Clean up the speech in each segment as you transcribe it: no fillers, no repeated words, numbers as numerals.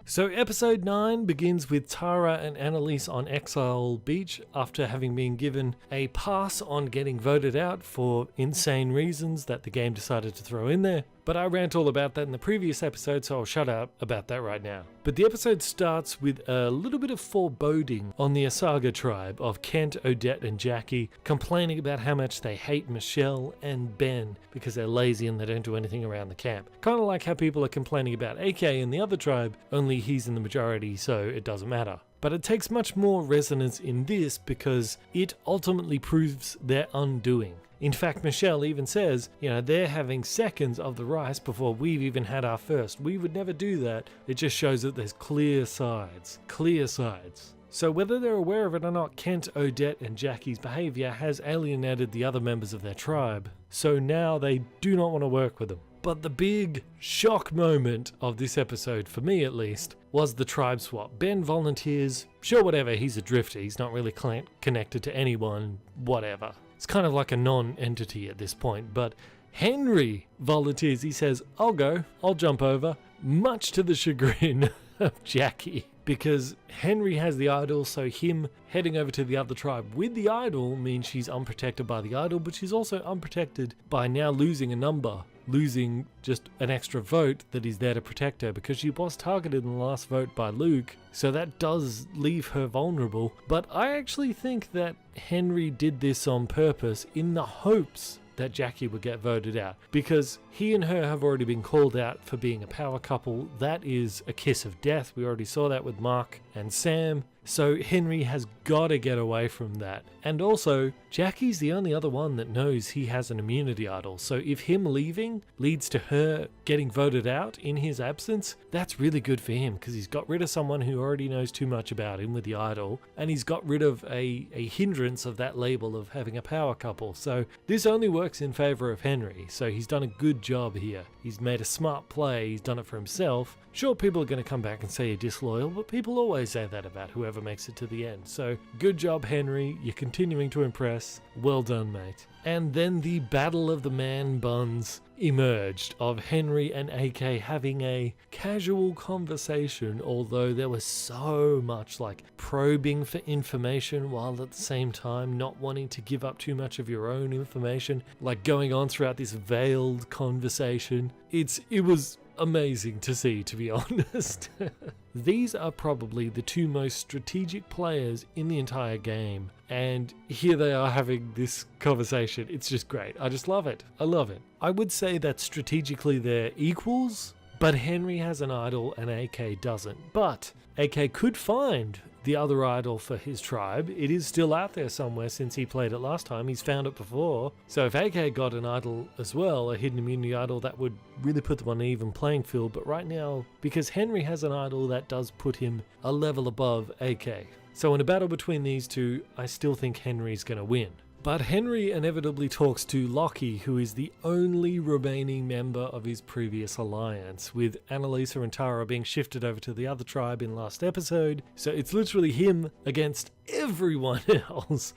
So episode 9 begins with Tara and Annalise on Exile Beach after having been given a pass on getting voted out for insane reasons that the game decided to throw in there. But I rant all about that in the previous episode, so I'll shut up about that right now. But the episode starts with a little bit of foreboding on the Asaro tribe of Kent, Odette and Jackie complaining about how much they hate Michelle and Ben because they're lazy and they don't do anything around the camp. Kind of like how people are complaining about AK in the other tribe, only he's in the majority so it doesn't matter. But it takes much more resonance in this because it ultimately proves their undoing. In fact, Michelle even says, they're having seconds of the rice before we've even had our first. We would never do that. It just shows that there's clear sides. Clear sides. So whether they're aware of it or not, Kent, Odette and Jackie's behavior has alienated the other members of their tribe. So now they do not want to work with them. But the big shock moment of this episode, for me at least, was the tribe swap. Ben volunteers, sure whatever, he's a drifter, he's not really connected to anyone, whatever. It's kind of like a non-entity at this point, but Henry volunteers, he says, I'll go, I'll jump over, much to the chagrin of Jackie. Because Henry has the idol, so him heading over to the other tribe with the idol means she's unprotected by the idol, but she's also unprotected by now losing a number, losing just an extra vote that is there to protect her because she was targeted in the last vote by Luke, so that does leave her vulnerable. But I actually think that Henry did this on purpose in the hopes that Jackie would get voted out, because he and her have already been called out for being a power couple. That is a kiss of death. We already saw that with Mark and Sam. So Henry has got to get away from that. And also, Jackie's the only other one that knows he has an immunity idol. So if him leaving leads to her getting voted out in his absence, that's really good for him because he's got rid of someone who already knows too much about him with the idol. And he's got rid of a hindrance of that label of having a power couple. So this only works in favor of Henry. So he's done a good job here. He's made a smart play. He's done it for himself. Sure, people are going to come back and say you're disloyal, but people always say that about whoever makes it to the end. So good job, Henry. You're continuing to impress. Well done, mate. And then the battle of the man buns emerged of Henry and AK having a casual conversation, although there was so much probing for information while at the same time not wanting to give up too much of your own information, going on throughout this veiled conversation. It was amazing to see, to be honest. These are probably the two most strategic players in the entire game, and here they are having this conversation. It's just great. I just love it. I love it. I would say that strategically they're equals, but Henry has an idol and AK doesn't. But AK could find the other idol for his tribe. It is still out there somewhere since he played it last time. He's found it before. So if AK got an idol as well, a hidden immunity idol, that would really put them on an even playing field. But right now, because Henry has an idol, that does put him a level above AK. So in a battle between these two, I still think Henry's going to win. But Henry inevitably talks to Lockie, who is the only remaining member of his previous alliance, with Annalisa and Tara being shifted over to the other tribe in last episode. So it's literally him against everyone else.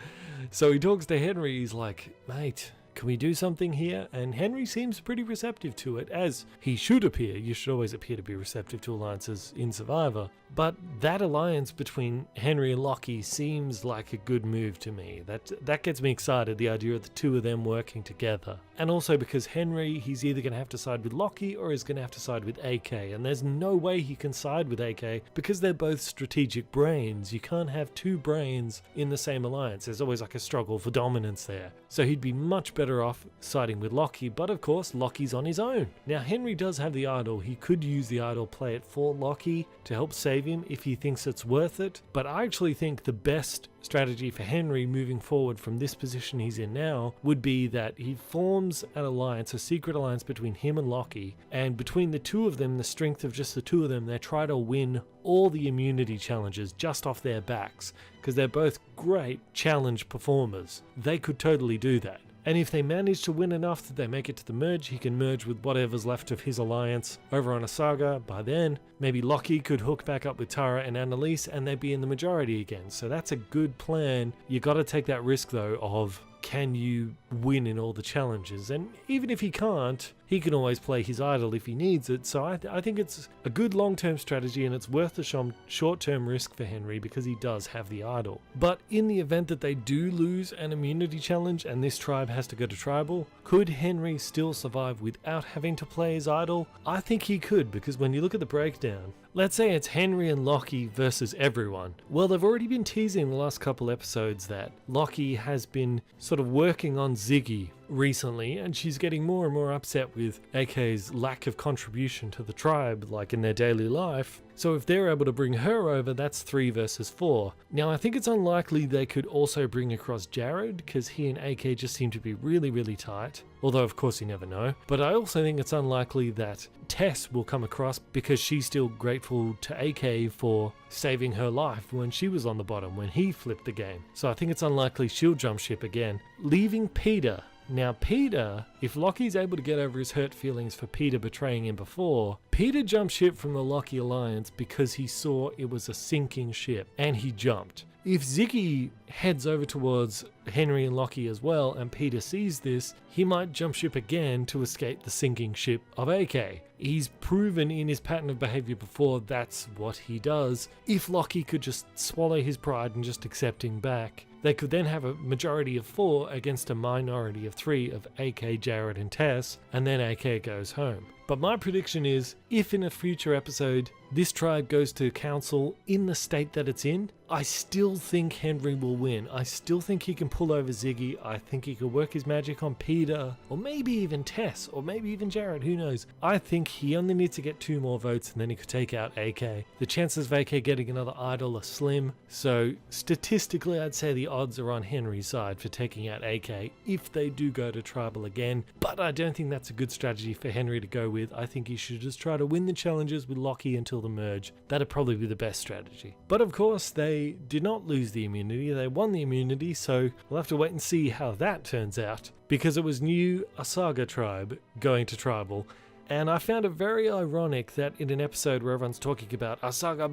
So he talks to Henry, he's like, mate, can we do something here? And Henry seems pretty receptive to it, as he should appear. You should always appear to be receptive to alliances in Survivor. But that alliance between Henry and Lockie seems like a good move to me. That gets me excited, the idea of the two of them working together. And also because Henry, he's either going to have to side with Lockie or he's going to have to side with AK. And there's no way he can side with AK because they're both strategic brains. You can't have two brains in the same alliance. There's always a struggle for dominance there. So he'd be much better off siding with Lockie, but of course Lockie's on his own. Now Henry does have the idol. He could use the idol, play it for Lockie to help save him if he thinks it's worth it, but I actually think the best strategy for Henry moving forward from this position he's in now would be that he forms an alliance, a secret alliance between him and Lockie, and between the two of them, the strength of just the two of them, they try to win all the immunity challenges just off their backs, because they're both great challenge performers. They could totally do that. And if they manage to win enough that they make it to the merge, he can merge with whatever's left of his alliance over on Asaro. By then, maybe Lockie could hook back up with Tara and Annalise and they'd be in the majority again. So that's a good plan. You got to take that risk though of can you win in all the challenges? And even if he can't, he can always play his idol if he needs it. So I think it's a good long-term strategy, and it's worth the short-term risk for Henry because he does have the idol. But in the event that they do lose an immunity challenge and this tribe has to go to tribal, could Henry still survive without having to play his idol? I think he could, because when you look at the breakdown, let's say it's Henry and Lockie versus everyone. Well, they've already been teasing the last couple episodes that Lockie has been sort of working on Ziggy recently, and she's getting more and more upset with AK's lack of contribution to the tribe, like in their daily life. So if they're able to bring her over, that's 3 versus 4. Now, I think it's unlikely they could also bring across Jared, because he and AK just seem to be really, really tight. Although, of course, you never know. But I also think it's unlikely that Tess will come across, because she's still grateful to AK for saving her life when she was on the bottom, when he flipped the game. So I think it's unlikely she'll jump ship again. Leaving Peter. Now Peter, if Lockie's able to get over his hurt feelings for Peter betraying him before, Peter jumped ship from the Lockie Alliance because he saw it was a sinking ship, and he jumped. If Ziggy heads over towards Henry and Lockie as well, and Peter sees this, he might jump ship again to escape the sinking ship of AK. He's proven in his pattern of behavior before that's what he does. If Lockie could just swallow his pride and just accept him back, they could then have a majority of 4 against a minority of 3 of AK, Jared and Tess, and then AK goes home. But my prediction is, if in a future episode this tribe goes to council in the state that it's in, I still think Henry will win. I still think he can pull over Ziggy. I think he could work his magic on Peter, or maybe even Tess, or maybe even Jared, who knows. I think he only needs to get 2 more votes and then he could take out AK. The chances of AK getting another idol are slim, so statistically I'd say the odds are on Henry's side for taking out AK if they do go to tribal again, but I don't think that's a good strategy for Henry to go with. I think he should just try to win the challenges with Lockie until the merge. That'd probably be the best strategy. But of course, they did not lose the immunity, they won the immunity, so we'll have to wait and see how that turns out, because it was new Asaro tribe going to tribal. And I found it very ironic that in an episode where everyone's talking about Asaro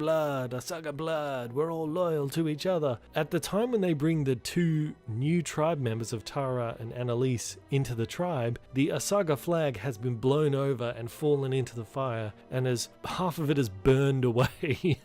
blood, we're all loyal to each other, at the time when they bring the 2 new tribe members of Tara and Annalise into the tribe, the Asaro flag has been blown over and fallen into the fire, and as half of it is burned away.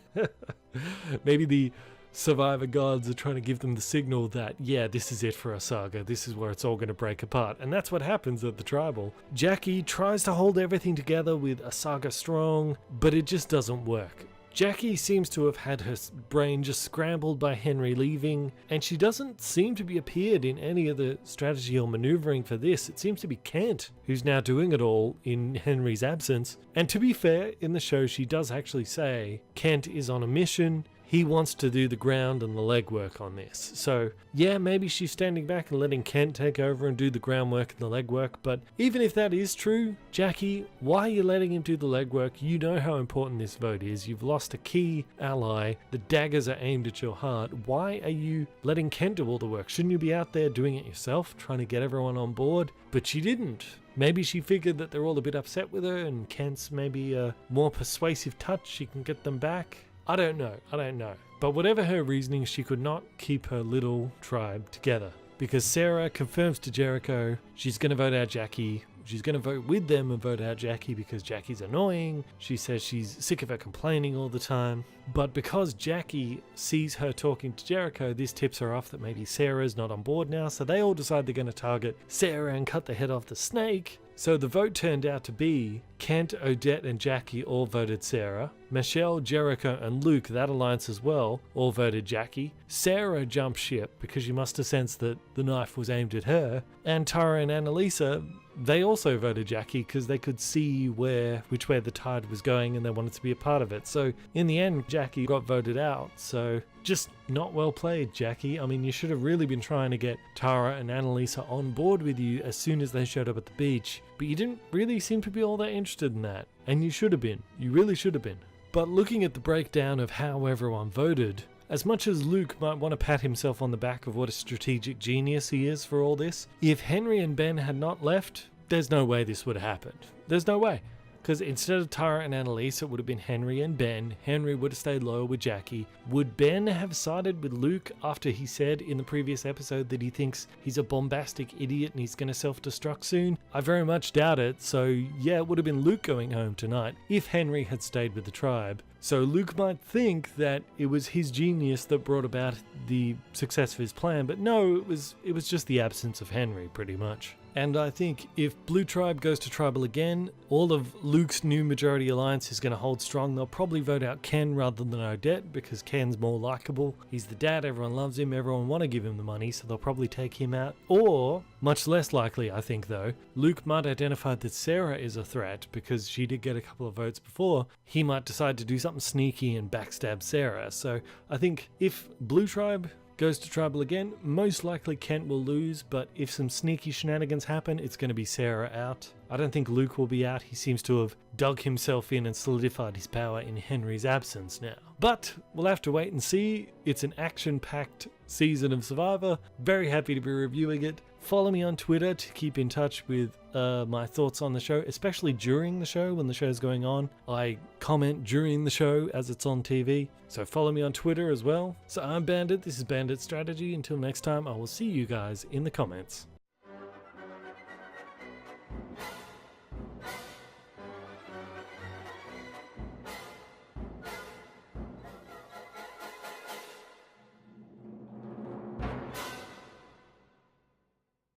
Maybe the survivor gods are trying to give them the signal that, yeah, this is it for Asaro, this is where it's all going to break apart, and that's what happens at the tribal. Jackie tries to hold everything together with Asaro strong, but it just doesn't work. Jackie seems to have had her brain just scrambled by Henry leaving, and she doesn't seem to be appeared in any of the strategy or maneuvering for this. It seems to be Kent who's now doing it all in Henry's absence. And to be fair, in the show she does actually say Kent is on a mission. He wants to do the ground and the legwork on this. So yeah, maybe she's standing back and letting Kent take over and do the groundwork and the legwork. But even if that is true, Jackie, why are you letting him do the legwork? You know how important this vote is. You've lost a key ally. The daggers are aimed at your heart. Why are you letting Kent do all the work? Shouldn't you be out there doing it yourself, trying to get everyone on board? But she didn't. Maybe she figured that they're all a bit upset with her and Kent's maybe a more persuasive touch, she can get them back. I don't know. But whatever her reasoning, she could not keep her little tribe together. Because Sarah confirms to Jericho she's going to vote out Jackie. She's going to vote with them and vote out Jackie because Jackie's annoying. She says she's sick of her complaining all the time. But because Jackie sees her talking to Jericho, this tips her off that maybe Sarah's not on board now. So they all decide they're going to target Sarah and cut the head off the snake. So the vote turned out to be Kent, Odette and Jackie all voted Sarah. Michelle, Jericho and Luke, that alliance as well, all voted Jackie. Sarah jumped ship because she must have sensed that the knife was aimed at her. And Tara and Annalisa, they also voted Jackie because they could see which way the tide was going and they wanted to be a part of it. So in the end, Jackie got voted out. So just not well played, Jackie. I mean, you should have really been trying to get Tara and Annalisa on board with you as soon as they showed up at the beach. But you didn't really seem to be all that interested in that. And you should have been. You really should have been. But looking at the breakdown of how everyone voted, as much as Luke might want to pat himself on the back of what a strategic genius he is for all this, if Henry and Ben had not left, there's no way this would have happened. There's no way. Because instead of Tara and Annalise, it would have been Henry and Ben. Henry would have stayed loyal with Jackie. Would Ben have sided with Luke after he said in the previous episode that he thinks he's a bombastic idiot and he's going to self-destruct soon? I very much doubt it. So yeah, it would have been Luke going home tonight if Henry had stayed with the tribe. So Luke might think that it was his genius that brought about the success of his plan, but no, it was just the absence of Henry, pretty much. And I think if Blue Tribe goes to tribal again, all of Luke's new majority alliance is going to hold strong. They'll probably vote out Ken rather than Odette because Ken's more likable. He's the dad, everyone loves him, everyone want to give him the money, so they'll probably take him out. Or, much less likely I think though, Luke might identify that Sarah is a threat because she did get a couple of votes before. He might decide to do something sneaky and backstab Sarah. So I think if Blue Tribe goes to tribal again, most likely Kent will lose, but if some sneaky shenanigans happen, it's going to be Sarah out. I don't think Luke will be out. He seems to have dug himself in and solidified his power in Henry's absence now. But we'll have to wait and see. It's an action-packed season of Survivor. Very happy to be reviewing it. Follow me on Twitter to keep in touch with my thoughts on the show, especially during the show when the show's going on. I comment during the show as it's on TV, so follow me on Twitter as well. So I'm Bandit, this is Bandit Strategy. Until next time, I will see you guys in the comments.